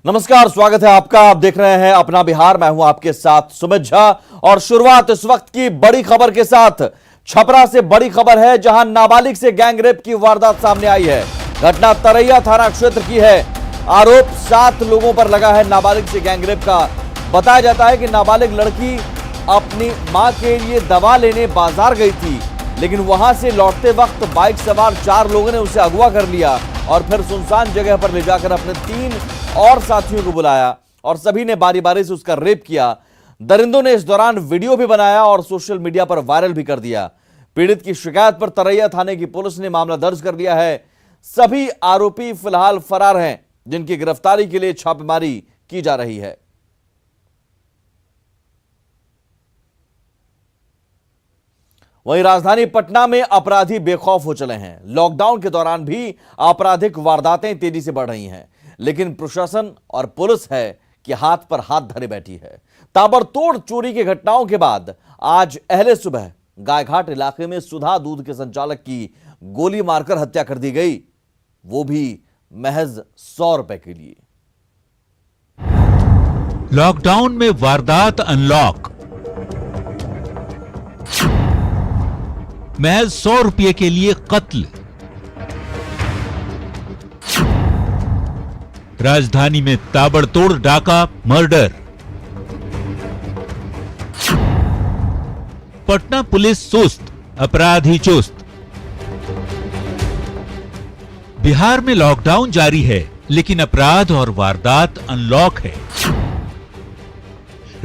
नमस्कार, स्वागत है आपका। आप देख रहे हैं अपना बिहार। मैं हूं आपके साथ सुमित झा और शुरुआत इस वक्त की बड़ी खबर के साथ। छपरा से बड़ी खबर है, जहां नाबालिग से गैंगरेप की वारदात सामने आई है। घटना तरैया थाना क्षेत्र की है। आरोप 7 लोगों पर लगा है नाबालिग से गैंगरेप का। बताया जाता है कि नाबालिग लड़की अपनी मां के लिए दवा लेने बाजार गई थी, लेकिन वहां से लौटते वक्त बाइक सवार 4 लोगों ने उसे अगवा कर लिया और फिर सुनसान जगह पर ले जाकर अपने 3 और साथियों को बुलाया और सभी ने बारी बारी से उसका रेप किया। दरिंदों ने इस दौरान वीडियो भी बनाया और सोशल मीडिया पर वायरल भी कर दिया। पीड़ित की शिकायत पर तरैया थाने की पुलिस ने मामला दर्ज कर लिया है। सभी आरोपी फिलहाल फरार हैं, जिनकी गिरफ्तारी के लिए छापेमारी की जा रही है। वहीं राजधानी पटना में अपराधी बेखौफ हो चले हैं। लॉकडाउन के दौरान भी आपराधिक वारदातें तेजी से बढ़ रही हैं, लेकिन प्रशासन और पुलिस है कि हाथ पर हाथ धरे बैठी है। ताबड़तोड़ चोरी की घटनाओं के बाद आज अहले सुबह गायघाट इलाके में सुधा दूध के संचालक की गोली मारकर हत्या कर दी गई, वो भी महज 100 रुपए के लिए। लॉकडाउन में वारदात अनलॉक। महज 100 रुपये के लिए कत्ल। राजधानी में ताबड़तोड़ डाका, मर्डर। पटना पुलिस सुस्त, अपराधी चुस्त। बिहार में लॉकडाउन जारी है, लेकिन अपराध और वारदात अनलॉक है।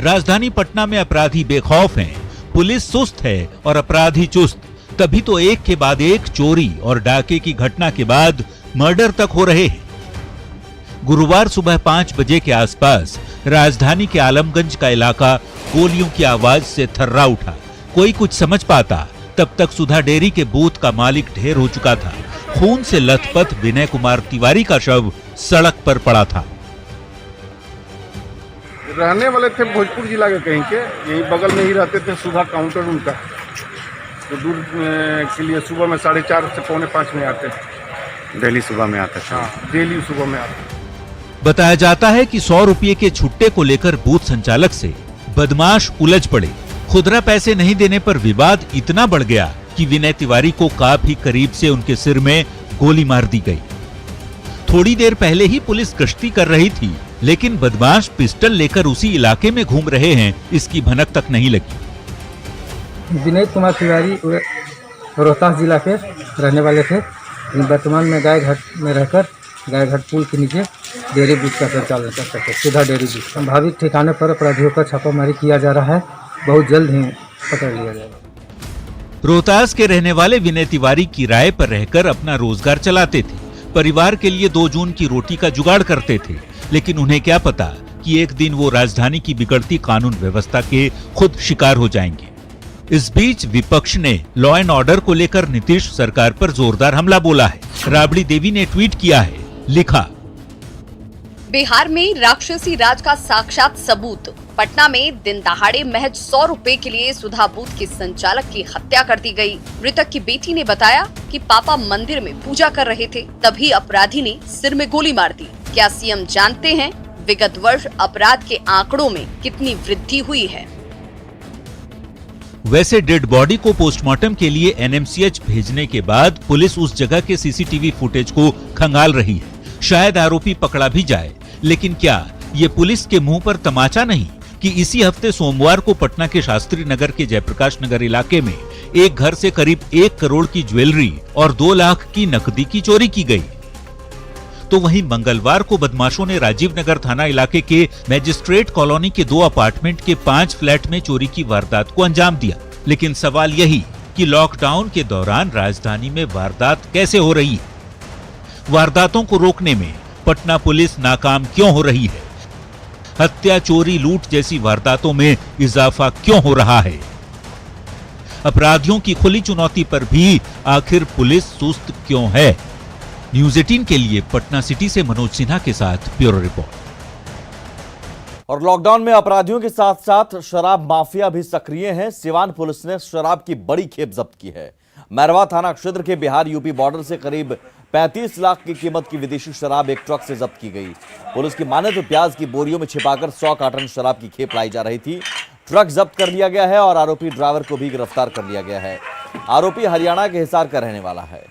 राजधानी पटना में अपराधी बेखौफ हैं, पुलिस सुस्त है और अपराधी चुस्त। तभी तो एक के बाद एक चोरी और डाके की घटना के बाद मर्डर तक हो रहे हैं। गुरुवार सुबह 5 बजे के आसपास राजधानी के आलमगंज का इलाका गोलियों की आवाज से थर्रा उठा। कोई कुछ समझ पाता तब तक सुधा डेयरी के बूथ का मालिक ढेर हो चुका था। खून से लथपथ विनय कुमार तिवारी का शव सड़क पर पड़ा था। रहने वाले थे भोजपुर जिला के कहीं के, यही बगल में ही रहते थे। सुधा काउंटर उनका, तो दूध के लिए सुबह में 4:30 से 4:45 में आते थे। डेली सुबह में आता था। हाँ, डेली सुबह में आते। बताया जाता है कि 100 रुपये के छुट्टे को लेकर बूथ संचालक से बदमाश उलझ पड़े। खुदरा पैसे नहीं देने पर विवाद इतना बढ़ गया कि विनय तिवारी को काफी करीब से उनके सिर में गोली मार दी गई। थोड़ी देर पहले ही पुलिस गश्ती कर रही थी, लेकिन बदमाश पिस्टल लेकर उसी इलाके में घूम रहे हैं, इसकी भनक तक नहीं लगी। विनय कुमार तिवारी रोहतास जिला के रहने वाले थे। वर्तमान में गायघाट में रहकर गायघाट पुल के नीचे डेयरी बूथ का संचालन करते थे, सुधा डेयरी बूथ। संभावित ठिकाने पर अपराधियों का छापामारी किया जा रहा है, बहुत जल्द ही पकड़ लिया जाएगा। रोहतास के रहने वाले विनय तिवारी किराए पर रहकर अपना रोजगार चलाते थे। परिवार के लिए 2 जून की रोटी का जुगाड़ करते थे, लेकिन उन्हें क्या पता कि एक दिन वो राजधानी की बिगड़ती कानून व्यवस्था के खुद शिकार हो जाएंगे। इस बीच विपक्ष ने लॉ एंड ऑर्डर को लेकर नीतीश सरकार पर जोरदार हमला बोला है। राबड़ी देवी ने ट्वीट किया है, लिखा, बिहार में राक्षसी राज का साक्षात सबूत। पटना में दिन दहाड़े महज 100 रुपए के लिए सुधा बूथ के संचालक की हत्या कर दी गई। मृतक की बेटी ने बताया कि पापा मंदिर में पूजा कर रहे थे, तभी अपराधी ने सिर में गोली मार दी। क्या सीएम जानते हैं विगत वर्ष अपराध के आंकड़ों में कितनी वृद्धि हुई है? वैसे डेड बॉडी को पोस्टमार्टम के लिए एनएमसीएच भेजने के बाद पुलिस उस जगह के सीसीटीवी फुटेज को खंगाल रही है। शायद आरोपी पकड़ा भी जाए, लेकिन क्या ये पुलिस के मुंह पर तमाचा नहीं कि इसी हफ्ते सोमवार को पटना के शास्त्री नगर के जयप्रकाश नगर इलाके में एक घर से करीब 1 करोड़ की ज्वेलरी और 2 लाख की नकदी की चोरी की गई। तो वहीं मंगलवार को बदमाशों ने राजीव नगर थाना इलाके के मैजिस्ट्रेट कॉलोनी के 2 अपार्टमेंट के 5 फ्लैट में चोरी की वारदात को अंजाम दिया। लेकिन सवाल यही कि लॉकडाउन के दौरान राजधानी में वारदात कैसे हो रही है? वारदातों को रोकने में पटना पुलिस नाकाम क्यों हो रही है? हत्या, चोरी, लूट जैसी वारदातों में इजाफा क्यों हो रहा है? अपराधियों की खुली चुनौती पर भी आखिर पुलिस सुस्त क्यों है? न्यूज़ 18 के लिए पटना सिटी से मनोज सिन्हा के साथ ब्यूरो रिपोर्ट। और लॉकडाउन में अपराधियों के साथ साथ शराब माफिया भी सक्रिय हैं। सिवान पुलिस ने शराब की बड़ी खेप जब्त की है। मैरवा थाना क्षेत्र के बिहार यूपी बॉर्डर से करीब 35 लाख की कीमत की विदेशी शराब एक ट्रक से जब्त की गई। पुलिस की माने तो प्याज की बोरियों में छिपाकर 100 कार्टन शराब की खेप लाई जा रही थी। ट्रक जब्त कर लिया गया है और आरोपी ड्राइवर को भी गिरफ्तार कर लिया गया है। आरोपी हरियाणा के हिसार का रहने वाला है।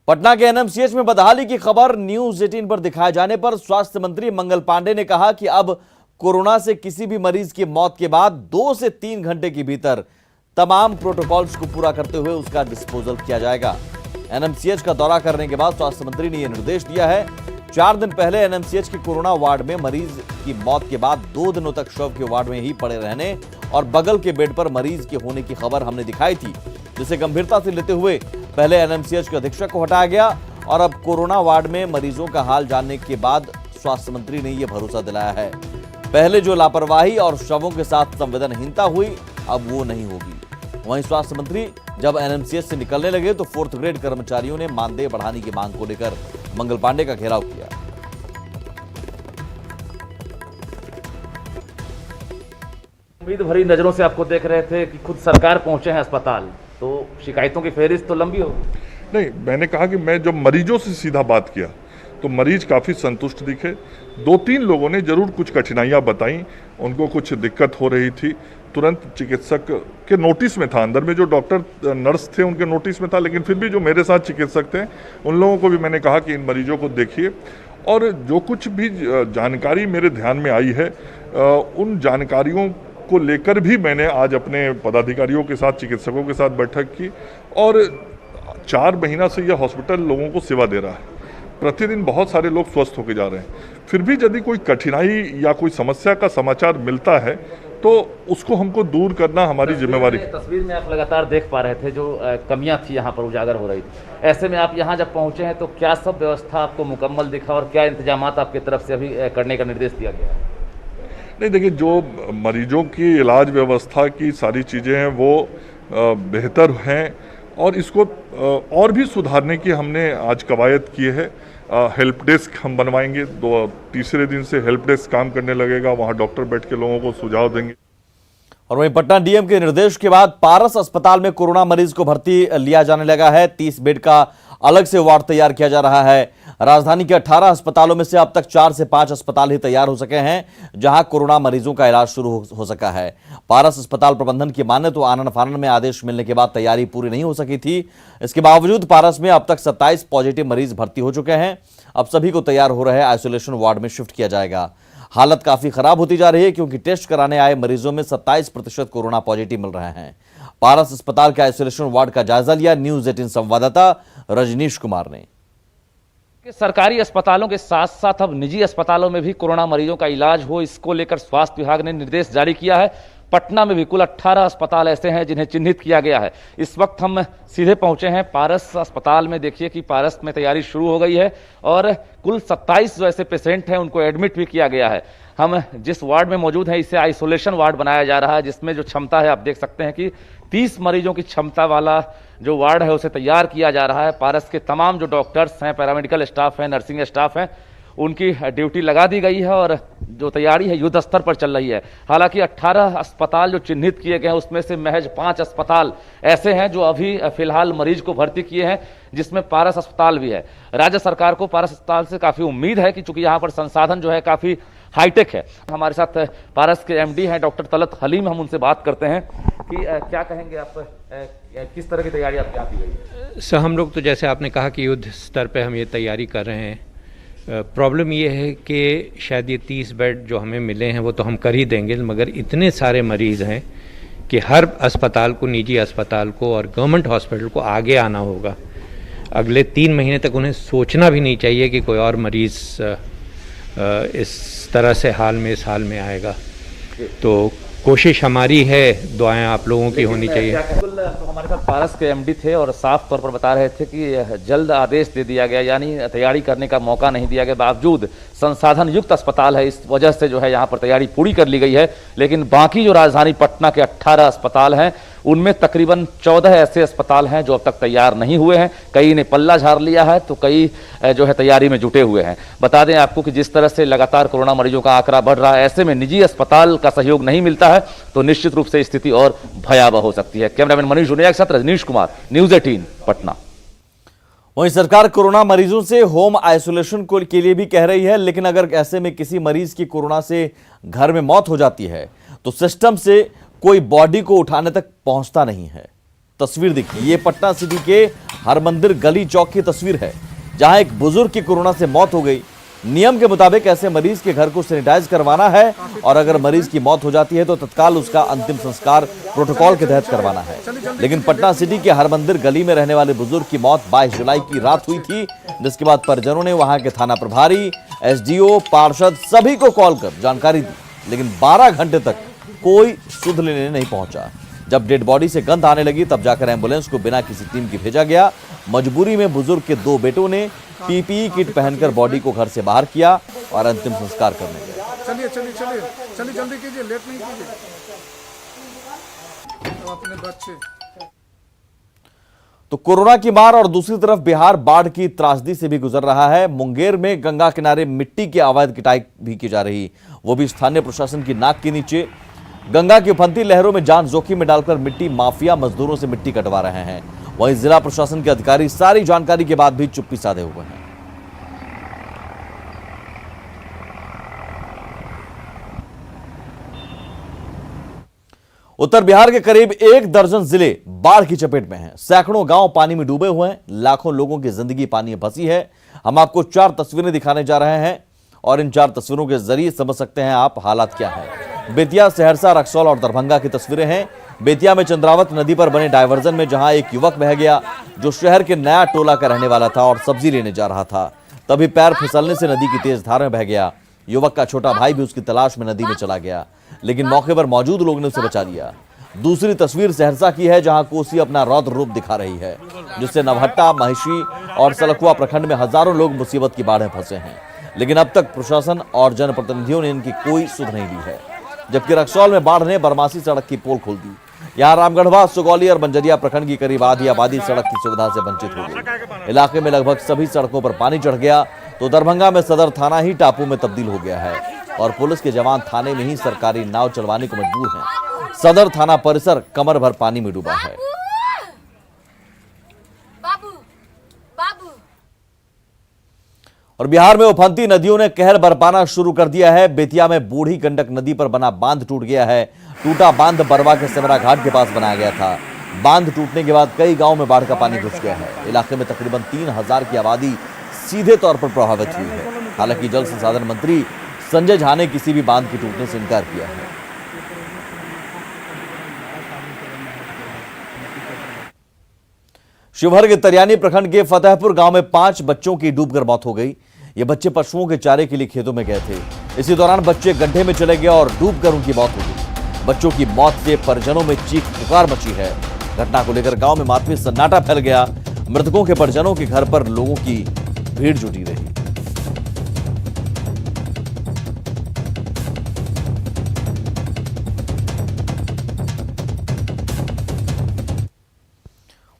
पटना के एनएमसीएच में बदहाली की खबर न्यूज 18 पर दिखाए जाने पर स्वास्थ्य मंत्री मंगल पांडे ने कहा कि अब कोरोना से किसी भी मरीज की मौत के बाद 2 से 3 घंटे के भीतर तमाम प्रोटोकॉल्स को पूरा करते हुए उसका डिस्पोजल किया जाएगा। एनएमसीएच का दौरा करने के बाद स्वास्थ्य मंत्री ने यह निर्देश दिया है। 4 दिन पहले एनएमसीएच के कोरोना वार्ड में मरीज की मौत के बाद 2 दिनों तक शव के वार्ड में ही पड़े रहने और बगल के बेड पर मरीज के होने की खबर हमने दिखाई थी, जिसे गंभीरता से लेते हुए पहले एनएमसीएच के अधीक्षक को हटाया गया और अब कोरोना वार्ड में मरीजों का हाल जानने के बाद स्वास्थ्य मंत्री ने यह भरोसा दिलाया है। पहले जो लापरवाही और शवों के साथ संवेदनहीनता हुई, अब वो नहीं होगी। वहीं स्वास्थ्य मंत्री जब एनएमसीएच से निकलने लगे तो 4th ग्रेड कर्मचारियों ने मानदेय बढ़ाने की मांग को लेकर मंगल पांडे का घेराव किया। उम्मीद भरी नजरों से आपको देख रहे थे कि खुद सरकार पहुंचे हैं अस्पताल, तो शिकायतों की फेहरिस्त तो लंबी होगी। नहीं, मैंने कहा कि मैं जब मरीजों से सीधा बात किया तो मरीज काफ़ी संतुष्ट दिखे। 2-3 लोगों ने जरूर कुछ कठिनाइयां बताई, उनको कुछ दिक्कत हो रही थी। तुरंत चिकित्सक के नोटिस में था, अंदर में जो डॉक्टर नर्स थे उनके नोटिस में था, लेकिन फिर भी जो मेरे साथ चिकित्सक थे उन लोगों को भी मैंने कहा कि इन मरीजों को देखिए और जो कुछ भी जानकारी मेरे ध्यान में आई है उन जानकारियों को लेकर भी मैंने आज अपने पदाधिकारियों के साथ, चिकित्सकों के साथ बैठक की और 4 महीना से यह हॉस्पिटल लोगों को सेवा दे रहा है। प्रतिदिन बहुत सारे लोग स्वस्थ होकर जा रहे हैं। फिर भी यदि कोई कठिनाई या कोई समस्या का समाचार मिलता है तो उसको हमको दूर करना हमारी जिम्मेवारी। तस्वीर में आप लगातार देख पा रहे थे जो कमियां थी यहाँ पर उजागर हो रही थी। ऐसे में आप यहाँ जब पहुँचे हैं तो क्या सब व्यवस्था आपको मुकम्मल दिखा और क्या इंतजाम आपकी तरफ से अभी करने का निर्देश दिया गया है? नहीं, देखिए, जो मरीजों की इलाज व्यवस्था की सारी चीज़ें हैं वो बेहतर हैं और इसको और भी सुधारने की हमने आज कवायद की है। हेल्प डेस्क हम बनवाएंगे, 2-3 दिन से हेल्प डेस्क काम करने लगेगा, वहाँ डॉक्टर बैठ के लोगों को सुझाव देंगे। और वहीं पटना डीएम के निर्देश के बाद पारस अस्पताल में कोरोना मरीज को भर्ती लिया जाने लगा है। 30 बेड का अलग से वार्ड तैयार किया जा रहा है। राजधानी के 18 अस्पतालों में से अब तक 4 से 5 अस्पताल ही तैयार हो सके हैं, जहां कोरोना मरीजों का इलाज शुरू हो सका है। पारस अस्पताल प्रबंधन की माने तो आनन फानन में आदेश मिलने के बाद तैयारी पूरी नहीं हो सकी थी। इसके बावजूद पारस में अब तक 27 पॉजिटिव मरीज भर्ती हो चुके हैं। अब सभी को तैयार हो रहे आइसोलेशन वार्ड में शिफ्ट किया जाएगा। हालत काफी खराब होती जा रही है क्योंकि टेस्ट कराने आए मरीजों में 27% कोरोना पॉजिटिव मिल रहे हैं। पारस अस्पताल के आइसोलेशन वार्ड का जायजा लिया न्यूज 18 संवाददाता रजनीश कुमार ने। सरकारी अस्पतालों के साथ साथ अब निजी अस्पतालों में भी कोरोना मरीजों का इलाज हो, इसको लेकर स्वास्थ्य विभाग ने निर्देश जारी किया है। पटना में भी कुल 18 अस्पताल ऐसे हैं जिन्हें चिन्हित किया गया है। इस वक्त हम सीधे पहुंचे हैं पारस अस्पताल में। देखिए कि पारस में तैयारी शुरू हो गई है और कुल 27 जो ऐसे पेशेंट हैं उनको एडमिट भी किया गया है। हम जिस वार्ड में मौजूद हैं इसे आइसोलेशन वार्ड बनाया जा रहा है, जिसमें जो क्षमता है आप देख सकते हैं कि 30 मरीजों की क्षमता वाला जो वार्ड है उसे तैयार किया जा रहा है। पारस के तमाम जो डॉक्टर्स हैं, पैरामेडिकल स्टाफ हैं, नर्सिंग स्टाफ हैं, उनकी ड्यूटी लगा दी गई है और जो तैयारी है युद्ध स्तर पर चल रही है। हालांकि 18 अस्पताल जो चिन्हित किए गए हैं उसमें से महज 5 अस्पताल ऐसे हैं जो अभी फिलहाल मरीज को भर्ती किए हैं, जिसमें पारस अस्पताल भी है। राज्य सरकार को पारस अस्पताल से काफी उम्मीद है कि चूंकि यहाँ पर संसाधन जो है काफी हाईटेक है। हमारे साथ पारस के एमडी हैं डॉक्टर तलत हलीम, हम उनसे बात करते हैं कि क्या कहेंगे आप, किस तरह की तैयारी आपकी की गई है? सर, हम लोग तो जैसे आपने कहा कि युद्ध स्तर पे हम ये तैयारी कर रहे हैं। प्रॉब्लम ये है कि शायद ये 30 बेड जो हमें मिले हैं वो तो हम कर ही देंगे, मगर इतने सारे मरीज़ हैं कि हर अस्पताल को, निजी अस्पताल को और गवर्नमेंट हॉस्पिटल को आगे आना होगा। अगले 3 महीने तक उन्हें सोचना भी नहीं चाहिए कि कोई और मरीज़ इस तरह से इस हाल में आएगा। तो कोशिश हमारी है, दुआएं आप लोगों की होनी चाहिए। तो हमारे साथ पारस के एमडी थे और साफ तौर पर बता रहे थे कि जल्द आदेश दे दिया गया, यानी तैयारी करने का मौका नहीं दिया गया। बावजूद संसाधन युक्त अस्पताल है, इस वजह से जो है यहाँ पर तैयारी पूरी कर ली गई है। लेकिन बाकी जो राजधानी पटना के 18 अस्पताल हैं उनमें तकरीबन 14 ऐसे अस्पताल हैं जो अब तक तैयार नहीं हुए हैं। कई ने पल्ला झाड़ लिया है तो कई जो है तैयारी में जुटे हुए हैं। बता दें आपको कि जिस तरह से लगातार कोरोना मरीजों का आंकड़ा बढ़ रहा है, ऐसे में निजी अस्पताल का सहयोग नहीं मिलता है तो निश्चित रूप से स्थिति और भयावह हो सकती है। कैमरामैन मनीष जुनिया के साथ रजनीश कुमार, न्यूज़ 18 पटना। वहीं सरकार कोरोना मरीजों से होम आइसोलेशन के लिए भी कह रही है, लेकिन अगर ऐसे में किसी मरीज की कोरोना से घर में मौत हो जाती है तो सिस्टम से कोई बॉडी को उठाने तक पहुंचता नहीं है। तस्वीर देखिए, ये पटना सिटी के हरमंदिर गली चौक की तस्वीर है, जहां एक बुजुर्ग की कोरोना से मौत हो गई। नियम के मुताबिक ऐसे मरीज के घर को सैनिटाइज करवाना है और अगर मरीज की मौत हो जाती है तो तत्काल उसका अंतिम संस्कार प्रोटोकॉल के तहत करवाना है। लेकिन पटना सिटी के हरमंदिर गली में रहने वाले बुजुर्ग की मौत 22 जुलाई की रात हुई थी, जिसके बाद परिजनों ने वहां के थाना प्रभारी, एसडीओ, पार्षद सभी को कॉल कर जानकारी दी, लेकिन 12 घंटे तक कोई सुध लेने नहीं पहुंचा। जब डेड बॉडी से गंध आने लगी तब जाकर एम्बुलेंस को बिना किसी टीम के भेजा गया। मजबूरी में बुजुर्ग के 2 बेटों ने पीपीई किट पहनकर बॉडी को घर से बाहर किया और अंतिम संस्कार करने गए। चलिए चलिए चलिए चलिए, जल्दी कीजिए, लेट नहीं कीजिए। तो अपने बच्चे तो कोरोना की मार और दूसरी तरफ बिहार बाढ़ की त्रासदी से भी गुजर रहा है। मुंगेर में गंगा किनारे मिट्टी की अवैध किटाई भी की जा रही, वो भी स्थानीय प्रशासन की नाक के नीचे। गंगा की उफनती लहरों में जान जोखिम में डालकर मिट्टी माफिया मजदूरों से मिट्टी कटवा रहे हैं। वहीं जिला प्रशासन के अधिकारी सारी जानकारी के बाद भी चुप्पी साधे हुए हैं। उत्तर बिहार के करीब 1 दर्जन जिले बाढ़ की चपेट में हैं। सैकड़ों गांव पानी में डूबे हुए हैं। लाखों लोगों की जिंदगी पानी में फंसी है। हम आपको 4 तस्वीरें दिखाने जा रहे हैं और इन 4 तस्वीरों के जरिए समझ सकते हैं आप हालात क्या है। बेतिया, सहरसा, रक्सौल और दरभंगा की तस्वीरें हैं। बेतिया में चंद्रावत नदी पर बने डायवर्जन में जहां एक युवक बह गया जो शहर के नया टोला का रहने वाला था और सब्जी लेने जा रहा था, तभी पैर फिसलने से नदी की तेज धार में बह गया। युवक का छोटा भाई भी उसकी तलाश में नदी में चला गया, लेकिन मौके पर मौजूद लोगों ने उसे बचा लिया। दूसरी तस्वीर सहरसा की है, जहां कोसी अपना रौद्र रूप दिखा रही है, जिससे नवहट्टा, महिषी और सलखुआ प्रखंड में हजारों लोग मुसीबत की बाढ़ में फंसे हैं, लेकिन अब तक प्रशासन और जनप्रतिनिधियों ने इनकी कोई सुध नहीं ली है। जबकि रक्सौल में बाढ़ ने बरमासी सड़क की पोल खोल दी। यहाँ रामगढ़वा, सुगौली और बंजरिया प्रखंड की करीब आधी आबादी सड़क की सुविधा से वंचित हो गई। इलाके में लगभग सभी सड़कों पर पानी चढ़ गया। तो दरभंगा में सदर थाना ही टापू में तब्दील हो गया है और पुलिस के जवान थाने में ही सरकारी नाव चलवाने को मजबूर हैं। सदर थाना परिसर कमर भर पानी में डूबा है। और बिहार में उफनती नदियों ने कहर बरपाना शुरू कर दिया है। बेतिया में बूढ़ी गंडक नदी पर बना बांध टूट गया है। टूटा बांध बरवा के सेमरा घाट के पास बनाया गया था। बांध टूटने के बाद कई गांव में बाढ़ का पानी घुस गया है। इलाके में तकरीबन 3000 की आबादी सीधे तौर पर प्रभावित हुई है। हालांकि जल संसाधन मंत्री संजय झा ने किसी भी बांध के टूटने से इनकार किया है। शिवहर के तरियानी प्रखंड के फतेहपुर गांव में 5 बच्चों की डूबकर मौत हो गई। ये बच्चे पशुओं के चारे के लिए खेतों में गए थे। इसी दौरान बच्चे गड्ढे में चले गए और डूबकर उनकी मौत हो गई। बच्चों की मौत से परिजनों में चीख पुकार मची है। घटना को लेकर गांव में मातमी सन्नाटा फैल गया। मृतकों के परिजनों के घर पर लोगों की भीड़ जुटी रही।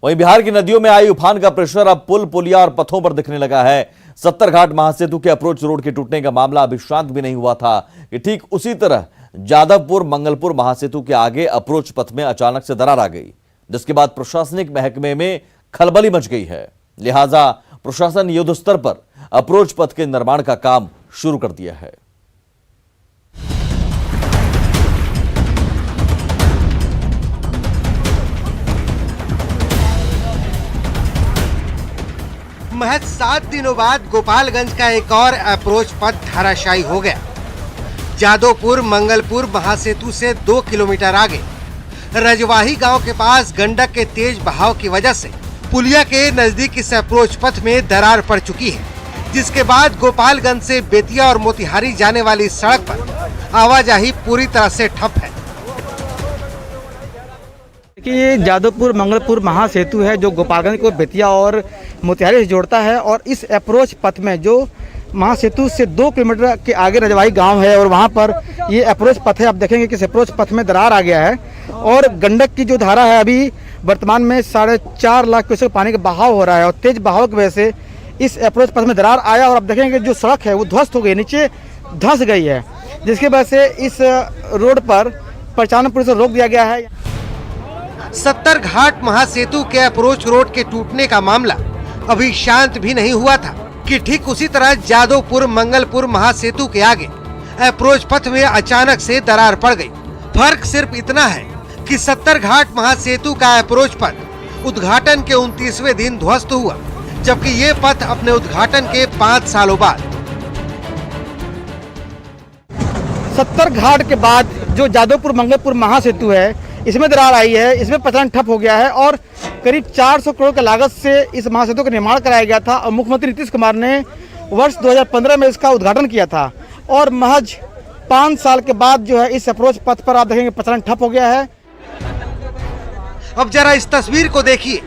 वहीं बिहार की नदियों में आई उफान का प्रेशर अब पुल, पुलिया और पथों पर दिखने लगा है। 70 घाट महासेतु के अप्रोच रोड के टूटने का मामला अभी शांत भी नहीं हुआ था कि ठीक उसी तरह जादवपुर मंगलपुर महासेतु के आगे अप्रोच पथ में अचानक से दरार आ गई, जिसके बाद प्रशासनिक महकमे में खलबली मच गई है। लिहाजा प्रशासन युद्ध स्तर पर अप्रोच पथ के निर्माण का काम शुरू कर दिया है। महज 7 दिनों बाद गोपालगंज का एक और अप्रोच पथ धराशायी हो गया। जादवपुर मंगलपुर महासेतु से 2 किलोमीटर आगे रजवाही गांव के पास गंडक के तेज बहाव की वजह से पुलिया के नजदीक इस अप्रोच पथ में दरार पड़ चुकी है, जिसके बाद गोपालगंज से बेतिया और मोतिहारी जाने वाली सड़क पर आवाजाही पूरी तरह से ठप है। कि जादवपुर मंगलपुर महासेतु है जो गोपालगंज को बेतिया और मोतिहारी से जोड़ता है और इस अप्रोच पथ में जो महासेतु से 2 किलोमीटर के आगे रजवाही गांव है और वहां पर ये अप्रोच पथ है। आप देखेंगे कि इस अप्रोच पथ में दरार आ गया है और गंडक की जो धारा है अभी वर्तमान में 4.5 लाख क्यूसेक पानी का बहाव हो रहा है और तेज बहाव की वजह से इस अप्रोच पथ में दरार आया और आप देखेंगे जो सड़क है वो ध्वस्त हो गई, नीचे धंस गई है, जिसकी वजह से इस रोड पर परिचालन पुलिस को रोक दिया गया है। 70 घाट महासेतु के अप्रोच रोड के टूटने का मामला अभी शांत भी नहीं हुआ था कि ठीक उसी तरह जादवपुर मंगलपुर महासेतु के आगे अप्रोच पथ में अचानक से दरार पड़ गई। फर्क सिर्फ इतना है कि 70 घाट महासेतु का अप्रोच पथ उद्घाटन के 29वें दिन ध्वस्त हुआ, जबकि ये पथ अपने उद्घाटन के 5 सालों बाद 70 घाट के बाद जो जादवपुर मंगलपुर महासेतु है इसमें दरार आई है, इसमें परिचालन ठप हो गया है और करीब 400 करोड़ की लागत से इस महासेतु का निर्माण कराया गया था और मुख्यमंत्री नीतीश कुमार ने वर्ष 2015 में इसका उद्घाटन किया था और महज 5 साल के बाद जो है इस अप्रोच पथ पर आप देखेंगे परिचालन ठप हो गया है। अब जरा इस तस्वीर को देखिए।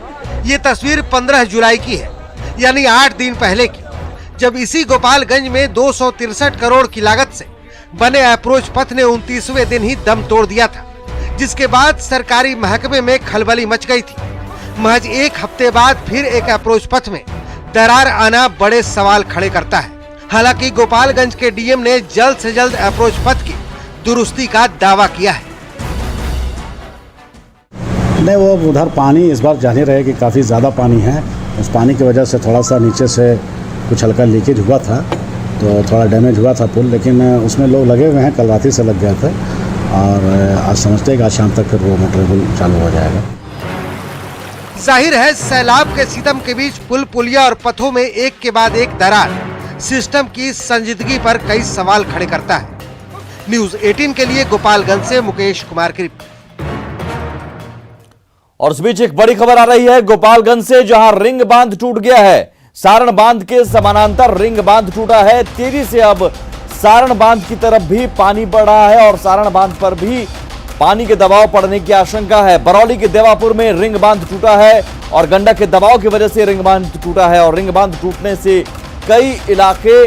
ये तस्वीर 15 जुलाई की है, यानी 8 दिन पहले की, जब इसी गोपालगंज में 263 करोड़ की लागत से बने अप्रोच पथ ने 29वें दिन ही दम तोड़ दिया था, जिसके बाद सरकारी महकमे में खलबली मच गई थी। महज 1 हफ्ते बाद फिर एक अप्रोच पथ में दरार आना बड़े सवाल खड़े करता है। हालांकि गोपालगंज के डीएम ने जल्द से जल्द अप्रोच पथ की दुरुस्ती का दावा किया है। नहीं, वो उधर पानी इस बार जाहिर है कि काफ़ी ज़्यादा पानी है। उस पानी की वजह से थोड़ा सा नीचे से कुछ हल्का लीकेज हुआ था, तो थोड़ा डैमेज हुआ था पुल, लेकिन उसमें लोग लगे हुए हैं, कल रात ही से लग गए थे और आज समझते हैं कि आज शाम तक फिर वो मोटर पुल चालू हो जाएगा। जाहिर है सैलाब के सितम के बीच पुल पुलिया और पथों में एक के बाद एक दरार सिस्टम की संजीदगी पर कई सवाल खड़े करता है। न्यूज़ 18 के लिए गोपालगंज से मुकेश कुमार की रिपोर्ट। और इस बीच एक बड़ी खबर आ रही है गोपालगंज से, जहां रिंग बांध टूट गया है। सारण बांध के समानांतर रिंग बांध टूटा है। तेजी से अब सारण बांध की तरफ भी पानी बढ़ रहा है और सारण बांध पर भी पानी के दबाव पड़ने की आशंका है। बरौली के देवापुर में रिंग बांध टूटा है और गंडक के दबाव की वजह से रिंग बांध टूटा है और रिंग बांध टूटने से कई इलाके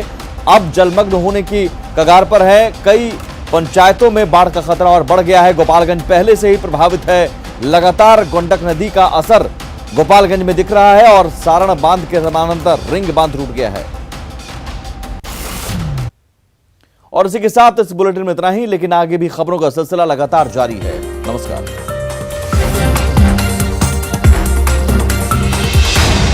अब जलमग्न होने की कगार पर है। कई पंचायतों में बाढ़ का खतरा और बढ़ गया है। गोपालगंज पहले से ही प्रभावित है। लगातार गंडक नदी का असर गोपालगंज में दिख रहा है और सारण बांध के समानांतर रिंग बांध टूट गया है। और इसी के साथ इस बुलेटिन में इतना ही, लेकिन आगे भी खबरों का सिलसिला लगातार जारी है। नमस्कार।